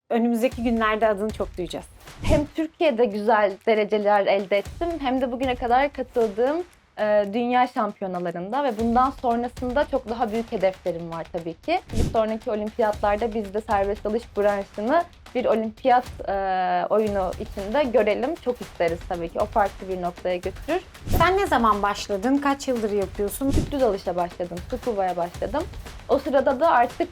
önümüzdeki günlerde adını çok duyacağız. Hem Türkiye'de güzel dereceler elde ettim hem de bugüne kadar katıldığım dünya şampiyonalarında ve bundan sonrasında çok daha büyük hedeflerim var tabii ki. Bir sonraki olimpiyatlarda biz de serbest dalış branşını bir olimpiyat oyunu içinde görelim. Çok isteriz tabii ki. O farklı bir noktaya götürür. Sen ne zaman başladın? Kaç yıldır yapıyorsun? Tüplü dalışa başladım, scuba'ya başladım. O sırada da artık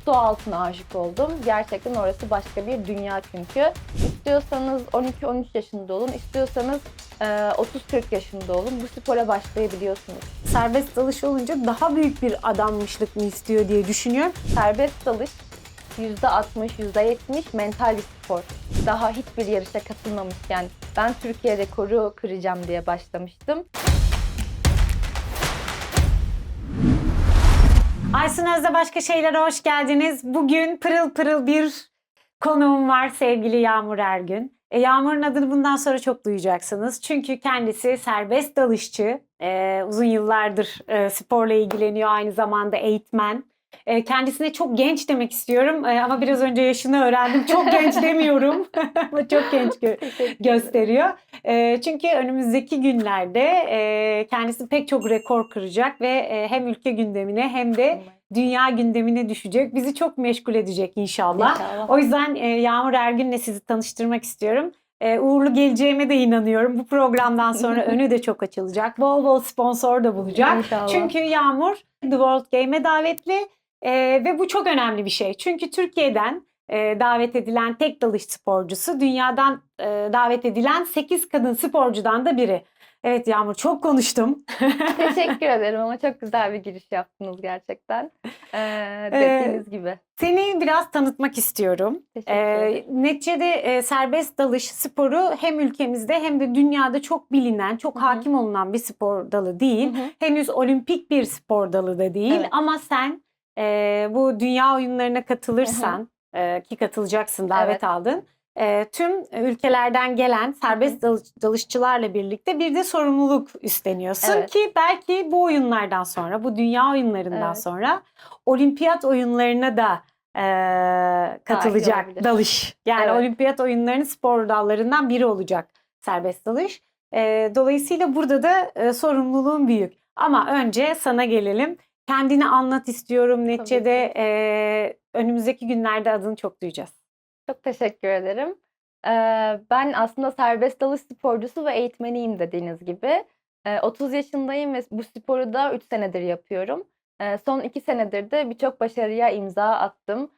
su altına aşık oldum. Gerçekten orası başka bir dünya çünkü. İstiyorsanız 12-13 yaşında olun, istiyorsanız 30-40 yaşında olun. Bu spora başlayabiliyorsunuz. Serbest dalış olunca daha büyük bir adanmışlık mı istiyor diye düşünüyorum. Serbest dalış %60, %70 mental bir spor. Daha hiçbir yarışa katılmamışken ben Türkiye rekoru kıracağım diye başlamıştım. Aysun Öz'de Başka Şeylere hoş geldiniz. Bugün pırıl pırıl bir konuğum var, sevgili Yağmur Ergün. Yağmur'un adını bundan sonra çok duyacaksınız. Çünkü kendisi serbest dalışçı. Uzun yıllardır sporla ilgileniyor, aynı zamanda eğitmen. Kendisine çok genç demek istiyorum ama biraz önce yaşını öğrendim. Çok genç demiyorum ama çok genç gösteriyor. Çünkü önümüzdeki günlerde kendisi pek çok rekor kıracak ve hem ülke gündemine hem de dünya gündemine düşecek. Bizi çok meşgul edecek inşallah. O yüzden Yağmur Ergün'le sizi tanıştırmak istiyorum. Uğurlu geleceğime de inanıyorum. Bu programdan sonra önü de çok açılacak. Bol bol sponsor da bulacak. İnşallah. Çünkü Yağmur The World Game'e davetli ve bu çok önemli bir şey. Çünkü Türkiye'den davet edilen tek dalış sporcusu, dünyadan davet edilen 8 kadın sporcudan da biri. Evet Yağmur, çok konuştum. Teşekkür ederim ama çok güzel bir giriş yaptınız gerçekten. Dediğiniz gibi. Seni biraz tanıtmak istiyorum. Teşekkür ederim. Neticede serbest dalış sporu hem ülkemizde hem de dünyada çok bilinen, çok hakim olunan bir spor dalı değil. Henüz olimpik bir spor dalı da değil. Evet. Ama sen bu dünya oyunlarına katılırsan, ki katılacaksın, davet Evet. aldın. Tüm ülkelerden gelen serbest dalışçılarla birlikte bir de sorumluluk üstleniyorsun, Evet. ki belki bu oyunlardan sonra, bu dünya oyunlarından Evet. sonra olimpiyat oyunlarına da katılacak olabilir. dalış. Yani Evet. olimpiyat oyunlarının spor dallarından biri olacak serbest dalış. Dolayısıyla burada da sorumluluğun büyük. Ama önce sana gelelim. Kendini anlat istiyorum. Neticede önümüzdeki günlerde adını çok duyacağız. Çok teşekkür ederim. Ben aslında serbest dalış sporcusu ve eğitmeniyim dediğiniz gibi. 30 yaşındayım ve bu sporu da 3 senedir yapıyorum. Son 2 senedir de birçok başarıya imza attım.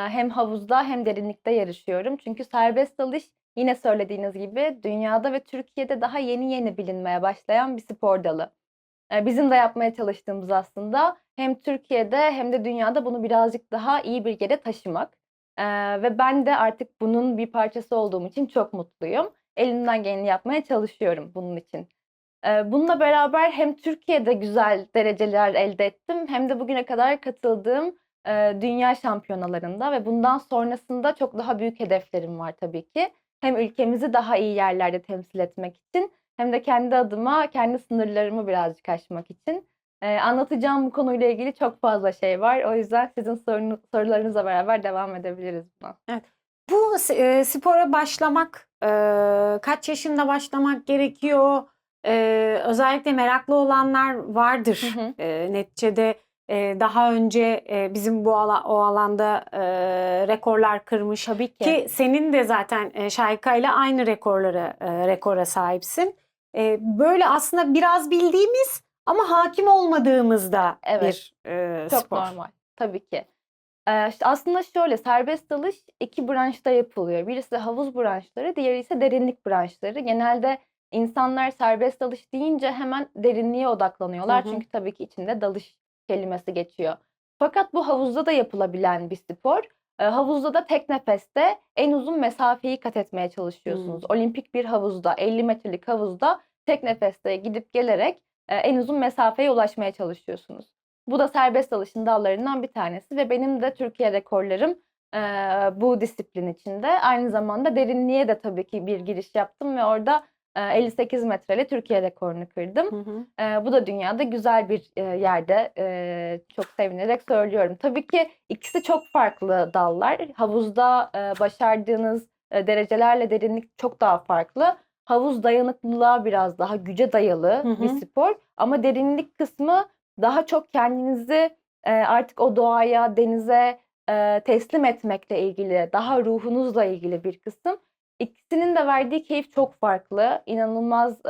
Hem havuzda hem derinlikte yarışıyorum. Çünkü serbest dalış yine söylediğiniz gibi dünyada ve Türkiye'de daha yeni yeni bilinmeye başlayan bir spor dalı. Bizim de yapmaya çalıştığımız aslında hem Türkiye'de hem de dünyada bunu birazcık daha iyi bir yere taşımak. Ve ben de artık bunun bir parçası olduğum için çok mutluyum. Elimden geleni yapmaya çalışıyorum bunun için. Bununla beraber hem Türkiye'de güzel dereceler elde ettim hem de bugüne kadar katıldığım dünya şampiyonalarında ve bundan sonrasında çok daha büyük hedeflerim var tabii ki. Hem ülkemizi daha iyi yerlerde temsil etmek için hem de kendi adıma kendi sınırlarımı birazcık aşmak için. Anlatacağım bu konuyla ilgili çok fazla şey var. O yüzden sizin sorularınızla beraber devam edebiliriz buna. Bu spora başlamak, kaç yaşında başlamak gerekiyor? Özellikle meraklı olanlar vardır. Neticede daha önce bizim o alanda rekorlar kırmış. Tabii ki. Ki senin de zaten Şahika ile aynı rekora sahipsin. Böyle aslında biraz bildiğimiz ama hakim olmadığımızda Evet. bir Çok spor. normal. Tabii ki. İşte aslında şöyle, serbest dalış 2 branşta yapılıyor. Birisi havuz branşları, diğeri ise derinlik branşları. Genelde insanlar serbest dalış deyince hemen derinliğe odaklanıyorlar. Çünkü tabii ki içinde dalış kelimesi geçiyor. Fakat bu havuzda da yapılabilen bir spor. Havuzda da tek nefeste en uzun mesafeyi kat etmeye çalışıyorsunuz. Olimpik bir havuzda, 50 metrelik havuzda tek nefeste gidip gelerek en uzun mesafeye ulaşmaya çalışıyorsunuz. Bu da serbest dalışın dallarından bir tanesi ve benim de Türkiye rekorlarım bu disiplin içinde. Aynı zamanda derinliğe de tabii ki bir giriş yaptım ve orada 58 metreyle Türkiye rekorunu kırdım. Hı hı. Bu da dünyada güzel bir yerde. Çok sevinerek söylüyorum. Tabii ki ikisi çok farklı dallar. Havuzda başardığınız derecelerle derinlik çok daha farklı. Havuz dayanıklılığa biraz daha güce dayalı Hı bir hı. spor. Ama derinlik kısmı daha çok kendinizi artık o doğaya, denize teslim etmekle ilgili, daha ruhunuzla ilgili bir kısım. İkisinin de verdiği keyif çok farklı. İnanılmaz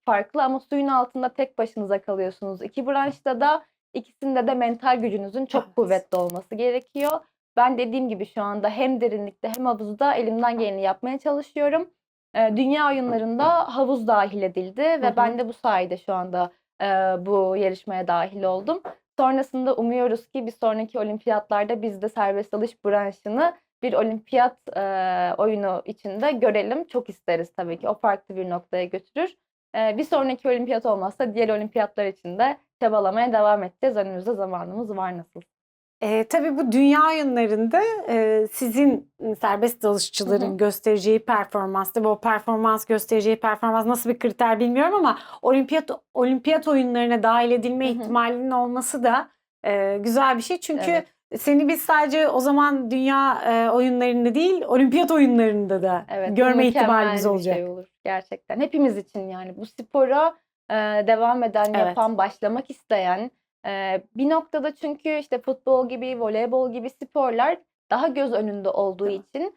farklı ama suyun altında tek başınıza kalıyorsunuz. İki branşta da ikisinde de mental gücünüzün çok Evet. kuvvetli olması gerekiyor. Ben dediğim gibi şu anda hem derinlikte hem havuzda elimden geleni yapmaya çalışıyorum. Dünya oyunlarında havuz dahil edildi Hı ve hı. ben de bu sayede şu anda bu yarışmaya dahil oldum. Sonrasında umuyoruz ki bir sonraki olimpiyatlarda biz de serbest dalış branşını bir olimpiyat oyunu içinde görelim. Çok isteriz tabii ki. O farklı bir noktaya götürür. Bir sonraki olimpiyat olmazsa diğer olimpiyatlar için de çabalamaya devam edeceğiz. Önümüzde zamanımız var nasıl. Tabii bu dünya oyunlarında sizin serbest Hı dalışçıların hı. göstereceği performans, tabii o performans göstereceği performans nasıl bir kriter bilmiyorum ama olimpiyat oyunlarına dahil edilme Hı hı. ihtimalinin olması da güzel bir şey. Çünkü Evet. seni biz sadece o zaman dünya oyunlarında değil, olimpiyat oyunlarında da Evet, bu görme ihtimalimiz mükemmel bir şey olacak. olur gerçekten. Hepimiz için yani bu spora devam eden, Evet. yapan, başlamak isteyen bir noktada çünkü işte futbol gibi, voleybol gibi sporlar daha göz önünde olduğu Değil mi? için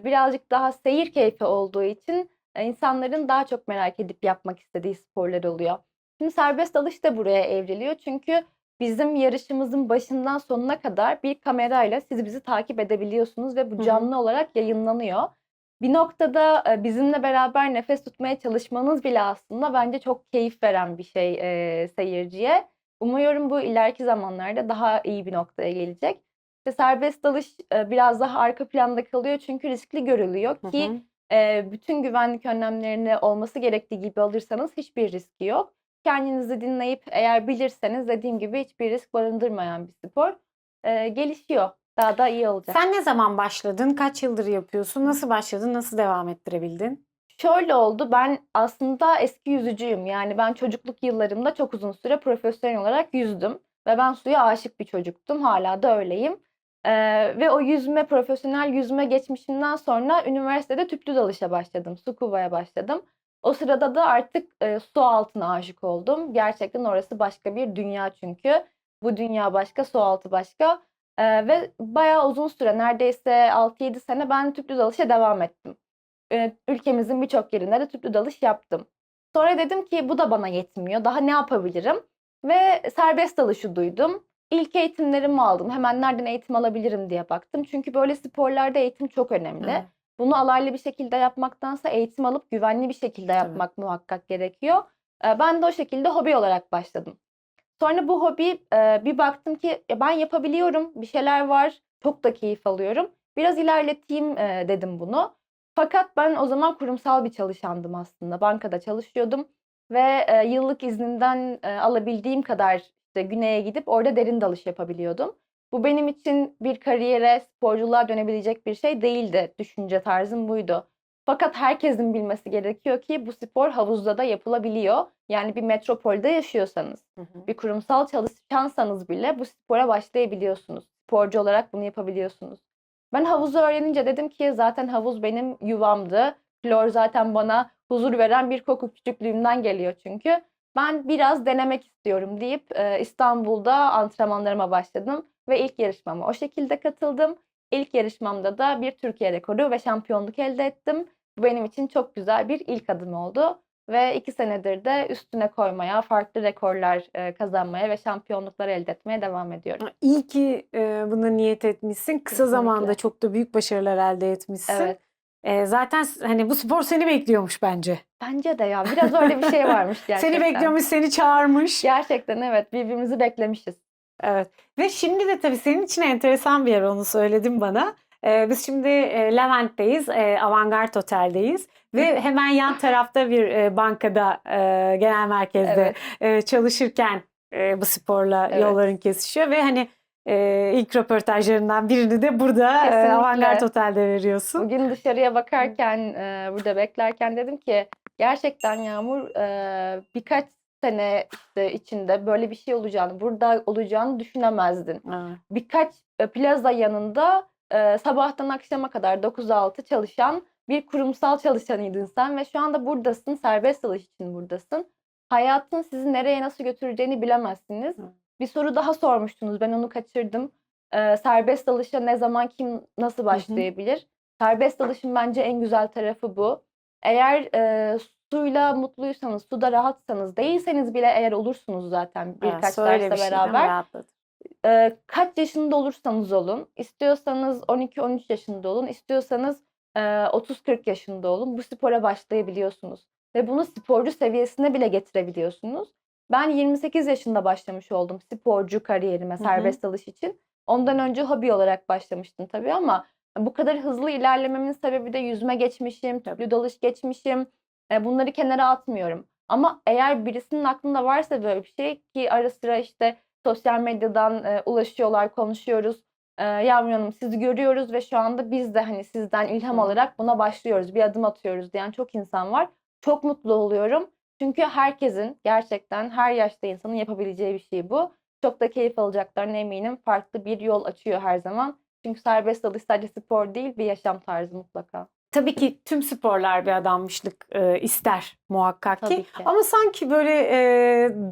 birazcık daha seyir keyfi olduğu için insanların daha çok merak edip yapmak istediği sporlar oluyor. Şimdi serbest dalış da buraya evriliyor çünkü bizim yarışımızın başından sonuna kadar bir kamerayla siz bizi takip edebiliyorsunuz ve bu Hı hı. canlı olarak yayınlanıyor. Bir noktada bizimle beraber nefes tutmaya çalışmanız bile aslında bence çok keyif veren bir şey seyirciye. Umuyorum bu ileriki zamanlarda daha iyi bir noktaya gelecek. İşte serbest dalış biraz daha arka planda kalıyor çünkü riskli görülüyor Hı ki hı. bütün güvenlik önlemlerini olması gerektiği gibi alırsanız hiçbir riski yok. Kendinizi dinleyip eğer bilirseniz dediğim gibi hiçbir risk barındırmayan bir spor. Gelişiyor. Daha da iyi olacak. Sen ne zaman başladın? Kaç yıldır yapıyorsun? Nasıl başladın? Nasıl devam ettirebildin? Şöyle oldu, ben aslında eski yüzücüyüm. Yani ben çocukluk yıllarımda çok uzun süre profesyonel olarak yüzdüm. Ve ben suya aşık bir çocuktum. Hala da öyleyim. Ve o profesyonel yüzme geçmişimden sonra üniversitede tüplü dalışa başladım. Scuba'ya başladım. O sırada da artık su altına aşık oldum. Gerçekten orası başka bir dünya çünkü. Bu dünya başka, su altı başka. Ve bayağı uzun süre, neredeyse 6-7 sene ben tüplü dalışa devam ettim. Ülkemizin birçok yerinde de tüplü dalış yaptım. Sonra dedim ki bu da bana yetmiyor. Daha ne yapabilirim? Ve serbest dalışı duydum. İlk eğitimlerimi aldım. Hemen nereden eğitim alabilirim diye baktım. Çünkü böyle sporlarda eğitim çok önemli. Evet, Bunu alaylı bir şekilde yapmaktansa eğitim alıp güvenli bir şekilde tabii. yapmak muhakkak gerekiyor. Ben de o şekilde hobi olarak başladım. Sonra bu hobi bir baktım ki ben yapabiliyorum. Bir şeyler var. Çok da keyif alıyorum. Biraz ilerleteyim dedim bunu. Fakat ben o zaman kurumsal bir çalışandım aslında. Bankada çalışıyordum ve yıllık izninden alabildiğim kadar işte güneye gidip orada derin dalış yapabiliyordum. Bu benim için bir kariyere, sporculuğa dönebilecek bir şey değildi. Düşünce tarzım buydu. Fakat herkesin bilmesi gerekiyor ki bu spor havuzda da yapılabiliyor. Yani bir metropolde yaşıyorsanız, Hı hı. bir kurumsal çalışansanız bile bu spora başlayabiliyorsunuz. Sporcu olarak bunu yapabiliyorsunuz. Ben havuzu öğrenince dedim ki zaten havuz benim yuvamdı. Klor zaten bana huzur veren bir koku, küçüklüğümden geliyor çünkü. Ben biraz denemek istiyorum deyip İstanbul'da antrenmanlarıma başladım ve ilk yarışmama o şekilde katıldım. İlk yarışmamda da bir Türkiye rekoru ve şampiyonluk elde ettim. Bu benim için çok güzel bir ilk adım oldu ve 2 senedir de üstüne koymaya, farklı rekorlar kazanmaya ve şampiyonluklar elde etmeye devam ediyorum. İyi ki buna niyet etmişsin. Kısa zamanda Kesinlikle. çok da büyük başarılar elde etmişsin. Evet. Zaten hani bu spor seni bekliyormuş bence. Bence de ya. Biraz öyle bir şey varmış Seni gerçekten. bekliyormuş, seni çağırmış. Gerçekten evet. Birbirimizi beklemişiz. Evet. Ve şimdi de tabii senin için enteresan bir yer, onu söyledin bana. Biz şimdi Levent'teyiz, Avantgard Otel'deyiz ve hemen yan tarafta bir bankada, genel merkezde Evet. çalışırken bu sporla Evet. yolların kesişiyor ve hani ilk röportajlarından birini de burada Kesinlikle. Avantgard Otel'de veriyorsun. Bugün dışarıya bakarken, burada beklerken dedim ki gerçekten Yağmur birkaç sene işte içinde böyle bir şey olacağını, burada olacağını düşünemezdin. Evet. Birkaç plaza yanında sabahtan akşama kadar 9-6 çalışan bir kurumsal çalışanıydın sen ve şu anda buradasın, serbest dalış için buradasın. Hayatın sizi nereye nasıl götüreceğini bilemezsiniz. Evet. Bir soru daha sormuştunuz, ben onu kaçırdım. Serbest dalışa ne zaman kim nasıl başlayabilir? Serbest dalışın bence en güzel tarafı bu. Eğer suyla mutluysanız, suda rahatsanız, değilseniz bile eğer olursunuz zaten birkaç Söyle dersle bir şey değil mi? beraber. Rahatladım. Kaç yaşında olursanız olun, istiyorsanız 12-13 yaşında olun, istiyorsanız 30-40 yaşında olun, bu spora başlayabiliyorsunuz. Ve bunu sporcu seviyesine bile getirebiliyorsunuz. Ben 28 yaşında başlamış oldum sporcu kariyerime serbest dalış için. Ondan önce hobi olarak başlamıştım tabii ama bu kadar hızlı ilerlememin sebebi de yüzme geçmişim, tüplü dalış geçmişim. Bunları kenara atmıyorum. Ama eğer birisinin aklında varsa böyle bir şey, ki ara sıra işte sosyal medyadan ulaşıyorlar, konuşuyoruz. Yağmur Hanım sizi görüyoruz ve şu anda biz de hani sizden ilham alarak buna başlıyoruz, bir adım atıyoruz diyen çok insan var. Çok mutlu oluyorum. Çünkü herkesin, gerçekten her yaşta insanın yapabileceği bir şey bu. Çok da keyif alacaklarına eminim. Farklı bir yol açıyor her zaman. Çünkü serbest dalış sadece spor değil, bir yaşam tarzı mutlaka. Tabii ki tüm sporlar bir adanmışlık ister muhakkak ki. Tabii ki. Ama sanki böyle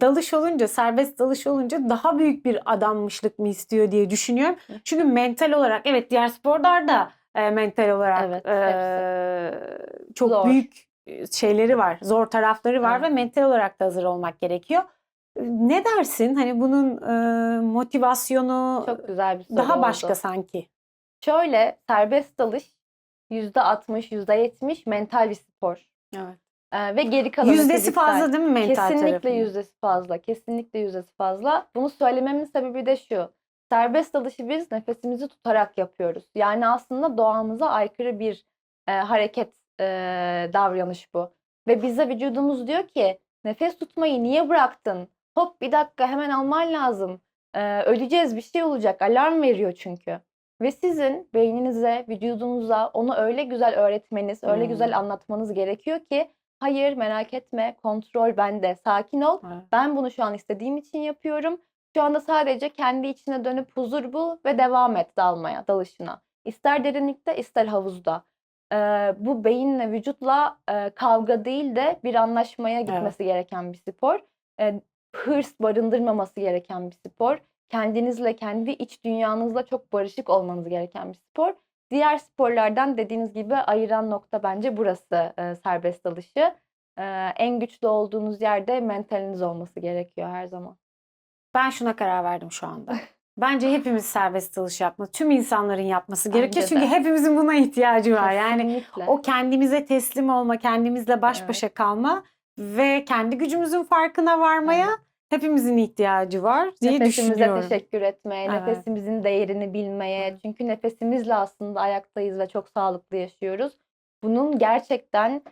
dalış olunca, serbest dalış olunca daha büyük bir adanmışlık mı istiyor diye düşünüyorum. Çünkü mental olarak, evet, diğer sporlar da mental olarak Evet, çok Zor. büyük şeyleri var, zor tarafları var Evet. ve mental olarak da hazır olmak gerekiyor. Ne dersin? Hani bunun motivasyonu Çok güzel bir soru daha oldu. başka sanki. Şöyle, serbest dalış %60, %70 mental bir spor. Evet. Ve geri kalanı Yüzdesi fiziksel. fazla değil mi mental Kesinlikle tarafının? yüzdesi fazla. Kesinlikle yüzdesi fazla. Bunu söylememin sebebi de şu. Serbest dalışı biz nefesimizi tutarak yapıyoruz. Yani aslında doğamıza aykırı bir hareket, davranış bu. Ve bize vücudumuz diyor ki nefes tutmayı niye bıraktın? Hop bir dakika, hemen alman lazım. Öleceğiz, bir şey olacak. Alarm veriyor çünkü. Ve sizin beyninize, vücudunuza onu öyle güzel öğretmeniz, öyle güzel anlatmanız gerekiyor ki hayır, merak etme, kontrol bende, sakin ol. Evet. Ben bunu şu an istediğim için yapıyorum. Şu anda sadece kendi içine dönüp huzur bul ve devam et dalmaya, dalışına. İster derinlikte, ister havuzda. Bu beyinle, vücutla kavga değil de bir anlaşmaya gitmesi gereken bir spor. Hırs barındırmaması gereken bir spor. Kendinizle, kendi iç dünyanızla çok barışık olmanız gereken bir spor. Diğer sporlardan dediğiniz gibi ayıran nokta bence burası, serbest dalışı. En güçlü olduğunuz yerde mentaliniz olması gerekiyor her zaman. Ben şuna karar verdim şu anda. Bence hepimiz serbest dalış yapmalı. Tüm insanların yapması gerekiyor. Bence Çünkü de. hepimizin buna ihtiyacı var. Yani Kesinlikle. o kendimize teslim olma, kendimizle baş başa kalma ve kendi gücümüzün farkına varmaya hepimizin ihtiyacı var diye Nefesimize düşünüyorum. teşekkür etmeye, Evet. nefesimizin değerini bilmeye. Evet. Çünkü nefesimizle aslında ayaktayız ve çok sağlıklı yaşıyoruz. Bunun gerçekten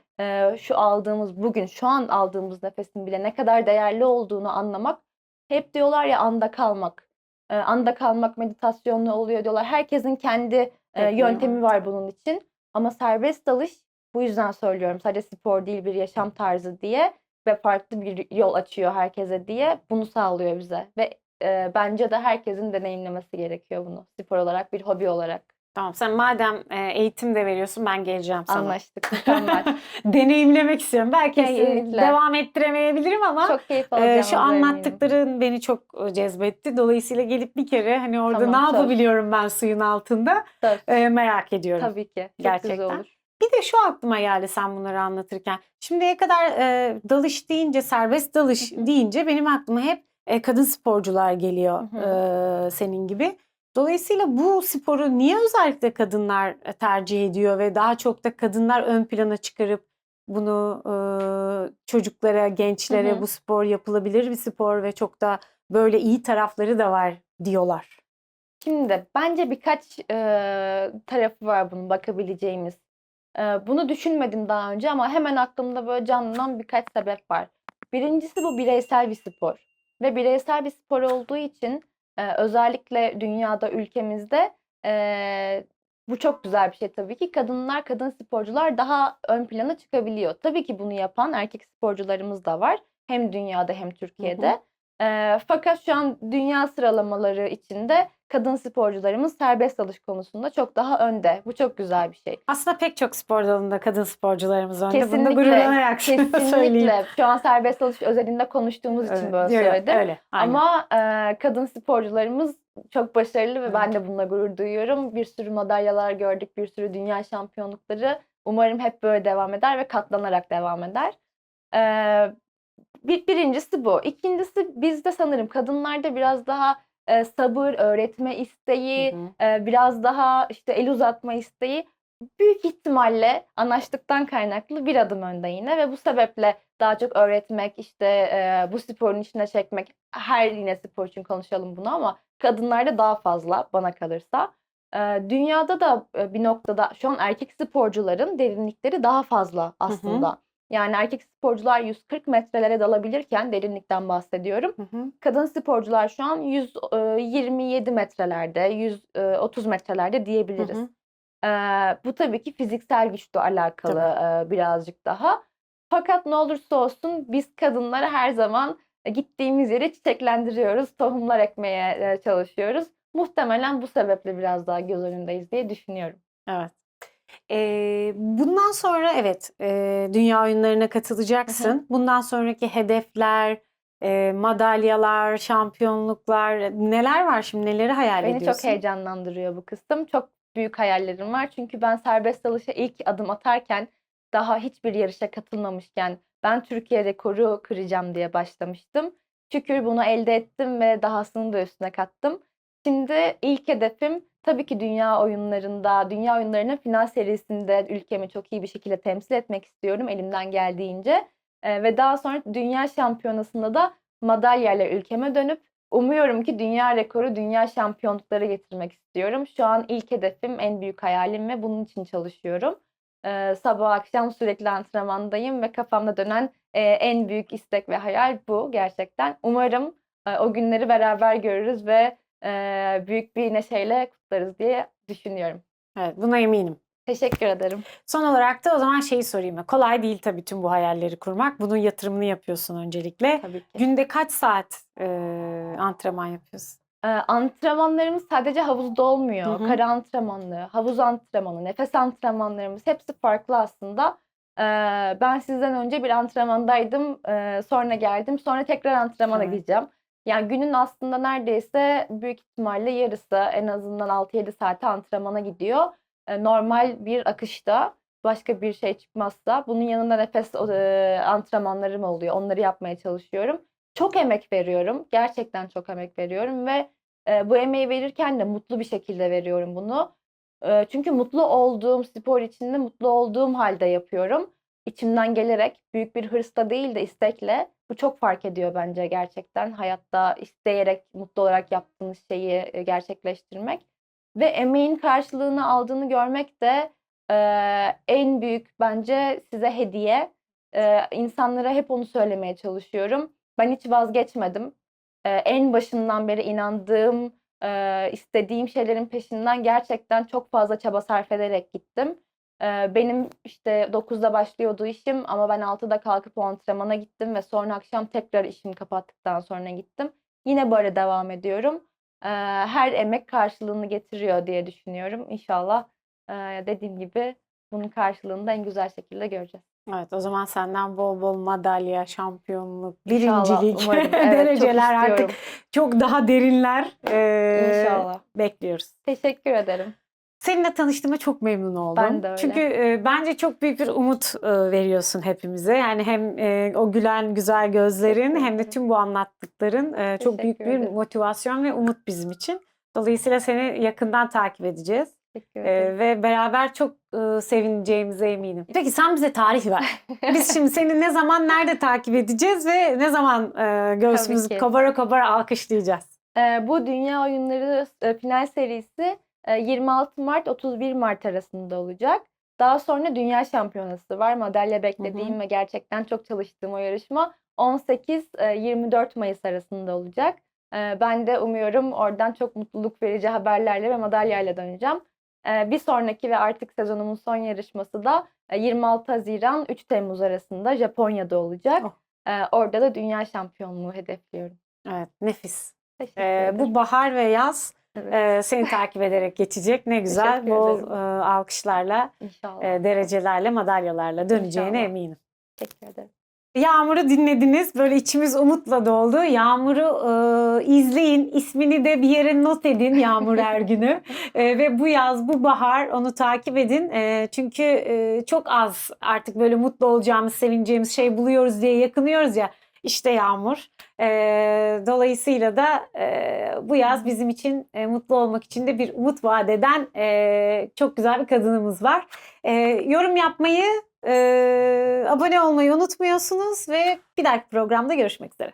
şu aldığımız, bugün şu an aldığımız nefesin bile ne kadar değerli olduğunu anlamak. Hep diyorlar ya anda kalmak. Anda kalmak meditasyonla oluyor diyorlar. Herkesin kendi Tekniği yöntemi var. var bunun için. Ama serbest dalış, bu yüzden söylüyorum, sadece spor değil bir yaşam tarzı diye ve farklı bir yol açıyor herkese diye bunu sağlıyor bize. Ve bence de herkesin deneyimlemesi gerekiyor bunu spor olarak, bir hobi olarak. Tamam, sen madem eğitim de veriyorsun, ben geleceğim sana. Anlaştık, mükemmel. Deneyimlemek istiyorum. Belki Kesinlikle. devam ettiremeyebilirim ama Çok keyif şu alacağımıza eminim. anlattıkların beni çok cezbetti. Dolayısıyla gelip bir kere hani orada Tamam, ne söz. yapabiliyorum ben suyun altında Söz. merak ediyorum. Tabii ki. Çok Gerçekten. güzel olur. Bir de şu aklıma geldi sen bunları anlatırken. Şimdiye kadar dalış deyince, serbest dalış deyince benim aklıma hep kadın sporcular geliyor senin gibi. Dolayısıyla bu sporu niye özellikle kadınlar tercih ediyor ve daha çok da kadınlar ön plana çıkarıp bunu çocuklara, gençlere bu spor yapılabilir bir spor ve çok da böyle iyi tarafları da var diyorlar. Şimdi bence birkaç tarafı var bunun bakabileceğimiz. Bunu düşünmedim daha önce ama hemen aklımda böyle canlanan birkaç sebep var. Birincisi, bu bireysel bir spor. Ve bireysel bir spor olduğu için Özellikle dünyada, ülkemizde bu çok güzel bir şey tabii ki. Kadın sporcular daha ön plana çıkabiliyor. Tabii ki bunu yapan erkek sporcularımız da var. Hem dünyada hem Hı hı. Türkiye'de. Fakat şu an dünya sıralamaları içinde kadın sporcularımız serbest dalış konusunda çok daha önde. Bu çok güzel bir şey. Aslında pek çok spor dalında kadın sporcularımız önde. Bunu da Kesinlikle, gururlanarak söyleyeyim. kesinlikle. Şu an serbest dalış özelinde konuştuğumuz için böyle Yo, yo, söyledim. öyle. Aynen. Ama kadın sporcularımız çok başarılı ve Evet. ben de bununla gurur duyuyorum. Bir sürü madalyalar gördük, bir sürü dünya şampiyonlukları. Umarım hep böyle devam eder ve katlanarak devam eder. Eee, birincisi bu. İkincisi bizde sanırım kadınlarda biraz daha sabır, öğretme Hı isteği, hı. biraz daha işte el uzatma isteği büyük ihtimalle anaçlıktan kaynaklı bir adım önde yine ve bu sebeple daha çok öğretmek, işte bu sporun içine çekmek, her yine spor için konuşalım bunu ama kadınlarda daha fazla bana kalırsa. Dünyada da bir noktada şu an erkek sporcuların derinlikleri daha fazla Hı hı. aslında. Yani erkek sporcular 140 metrelere dalabilirken derinlikten bahsediyorum. Hı hı. Kadın sporcular şu an 127 metrelerde, 130 metrelerde Hı diyebiliriz. hı. Bu tabii ki fiziksel güçle alakalı Tabii. birazcık daha. Fakat ne olursa olsun biz kadınları her zaman gittiğimiz yeri çiçeklendiriyoruz, tohumlar ekmeye çalışıyoruz. Muhtemelen bu sebeple biraz daha göz önündeyiz diye düşünüyorum. Evet. Bundan sonra evet, dünya oyunlarına Hı hı. katılacaksın. Bundan sonraki hedefler, madalyalar, şampiyonluklar neler var şimdi? Neleri hayal Beni çok ediyorsun? heyecanlandırıyor bu kısım. Çok büyük hayallerim var. Çünkü ben serbest dalışa ilk adım atarken daha hiçbir yarışa katılmamışken ben Türkiye rekoru kıracağım diye başlamıştım. Şükür bunu elde ettim ve dahasını da üstüne kattım. Şimdi ilk hedefim tabii ki dünya oyunlarının final serisinde ülkemi çok iyi bir şekilde temsil etmek istiyorum elimden geldiğince. Ve daha sonra dünya şampiyonasında da madalyayla ülkeme dönüp umuyorum ki dünya rekoru, dünya şampiyonlukları getirmek istiyorum. Şu an ilk hedefim, en büyük hayalim ve bunun için çalışıyorum. Sabah akşam sürekli antrenmandayım ve kafamda dönen en büyük istek ve hayal bu gerçekten. Umarım o günleri beraber görürüz ve büyük bir neşeyle kutlarız diye düşünüyorum. Evet, buna eminim. Teşekkür ederim. Son olarak da o zaman şeyi sorayım. Kolay değil tabii tüm bu hayalleri kurmak. Bunun yatırımını yapıyorsun öncelikle. Tabii ki. Günde kaç saat antrenman yapıyorsun? Antrenmanlarımız sadece havuzda Hı olmuyor. hı. Kare antrenmanı, havuz antrenmanı, nefes antrenmanlarımız hepsi farklı aslında. Ben sizden önce bir antrenmandaydım, sonra geldim, sonra tekrar antrenmana Evet. gideceğim. Yani günün aslında neredeyse büyük ihtimalle yarısı en azından 6-7 saate antrenmana gidiyor. Normal bir akışta başka bir şey çıkmazsa bunun yanında nefes antrenmanlarım oluyor. Onları yapmaya çalışıyorum. Çok emek veriyorum. Gerçekten çok emek veriyorum ve bu emeği verirken de mutlu bir şekilde veriyorum bunu. Çünkü mutlu olduğum, spor içinde mutlu olduğum halde yapıyorum. İçimden gelerek, büyük bir hırsla değil de istekle. Bu çok fark ediyor bence gerçekten. Hayatta isteyerek, mutlu olarak yaptığınız şeyi gerçekleştirmek. Ve emeğin karşılığını aldığını görmek de en büyük bence size hediye. İnsanlara hep onu söylemeye çalışıyorum. Ben hiç vazgeçmedim. En başından beri inandığım, istediğim şeylerin peşinden gerçekten çok fazla çaba sarf ederek gittim. Benim, işte, 9'da başlıyordu işim ama ben 6'da kalkıp o antrenmana gittim ve sonra akşam tekrar işimi kapattıktan sonra gittim. Yine böyle devam ediyorum. Her emek karşılığını getiriyor diye düşünüyorum. İnşallah, dediğim gibi bunun karşılığını da en güzel şekilde göreceğiz. Evet, o zaman senden bol bol madalya, şampiyonluk, İnşallah, birincilik, umarım. Evet, çok dereceler artık istiyorum. çok daha derinler İnşallah. bekliyoruz. Teşekkür ederim. Seninle tanıştığıma çok memnun Ben oldum. de Çünkü öyle. bence çok büyük bir umut veriyorsun hepimize. Yani hem o gülen güzel gözlerin Teşekkür hem de ederim. tüm bu anlattıkların çok büyük Teşekkür bir ederim. motivasyon ve umut bizim için. Dolayısıyla seni yakından takip edeceğiz. Teşekkür ederim. Ve beraber çok sevineceğimize eminim. Peki sen bize tarih ver. Biz şimdi seni ne zaman, nerede takip edeceğiz ve ne zaman Tabii göğsümüzü ki. kabara kabara alkışlayacağız? Bu Dünya Oyunları final serisi 26 Mart 31 Mart arasında olacak. Daha sonra Dünya Şampiyonası var. Madalya Hı hı. beklediğim ve gerçekten çok çalıştığım o yarışma 18-24 Mayıs arasında olacak. Ben de umuyorum oradan çok mutluluk verici haberlerle ve madalyayla döneceğim. Bir sonraki ve artık sezonumun son yarışması da 26 Haziran 3 Temmuz arasında Japonya'da olacak. Oh. Orada da dünya şampiyonluğu hedefliyorum. Evet, nefis. Teşekkür ederim. Bu bahar ve yaz Evet, seni takip ederek geçecek. Ne güzel, Teşekkür bol ederim. alkışlarla, İnşallah. derecelerle, madalyalarla döneceğine İnşallah. eminim. Teşekkür ederim. Yağmur'u dinlediniz. Böyle içimiz umutla doldu. Yağmur'u izleyin. İsmini de bir yere not edin, Yağmur Ergün'ü. Ve bu yaz, bu bahar onu takip edin. Çünkü çok az artık böyle mutlu olacağımız, sevineceğimiz şey buluyoruz diye yakınıyoruz ya. İşte Yağmur. Dolayısıyla da bu yaz bizim için mutlu olmak için de bir umut vaat eden çok güzel bir kadınımız var. Yorum yapmayı, abone olmayı unutmuyorsunuz ve bir dahaki programda görüşmek üzere.